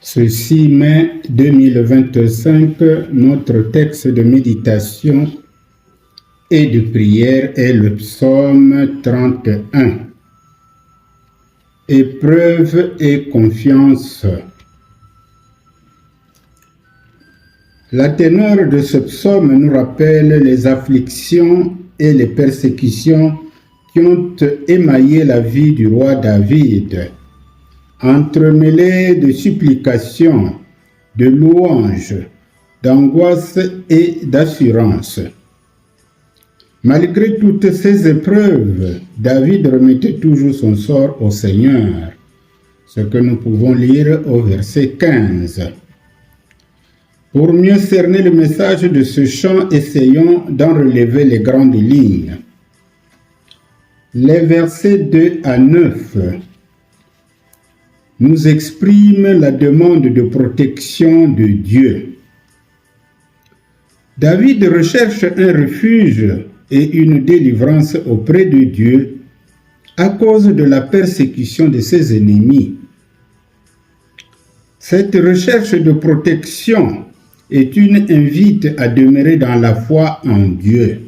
Ce 6 mai 2025, notre texte de méditation et de prière est le psaume 31. Épreuve et confiance. La teneur de ce psaume nous rappelle les afflictions et les persécutions qui ont émaillé la vie du roi David, entremêlées de supplications, de louanges, d'angoisse et d'assurance. Malgré toutes ces épreuves, David remettait toujours son sort au Seigneur, ce que nous pouvons lire au verset 15. Pour mieux cerner le message de ce chant, essayons d'en relever les grandes lignes. Les versets 2 à 9 nous expriment la demande de protection de Dieu. David recherche un refuge et une délivrance auprès de Dieu à cause de la persécution de ses ennemis. Cette recherche de protection est une invite à demeurer dans la foi en Dieu.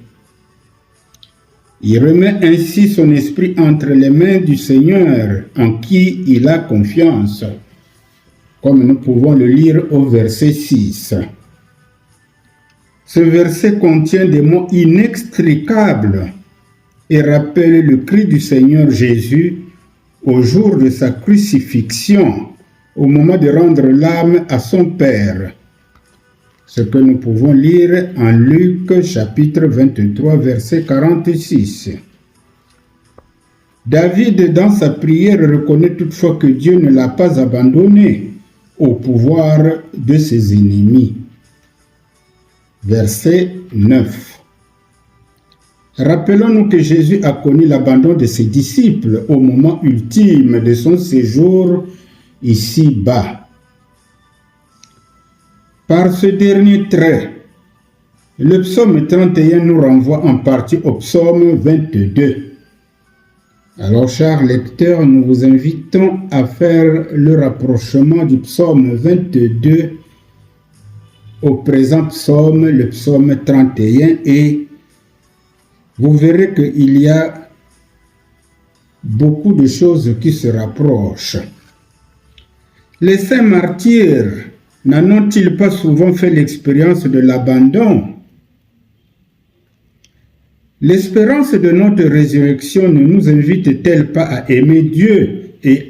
Il remet ainsi son esprit entre les mains du Seigneur en qui il a confiance, comme nous pouvons le lire au verset 6. Ce verset contient des mots inextricables et rappelle le cri du Seigneur Jésus au jour de sa crucifixion, au moment de rendre l'âme à son Père. Ce que nous pouvons lire en Luc chapitre 23, verset 46. David, dans sa prière, reconnaît toutefois que Dieu ne l'a pas abandonné au pouvoir de ses ennemis. Verset 9. Rappelons-nous que Jésus a connu l'abandon de ses disciples au moment ultime de son séjour ici-bas. Par ce dernier trait, le psaume 31 nous renvoie en partie au psaume 22. Alors, chers lecteurs, nous vous invitons à faire le rapprochement du psaume 22 au présent psaume, le psaume 31, et vous verrez qu'il y a beaucoup de choses qui se rapprochent. Les saints martyrs n'en ont-ils pas souvent fait l'expérience de l'abandon? L'espérance de notre résurrection ne nous invite-t-elle pas à aimer Dieu et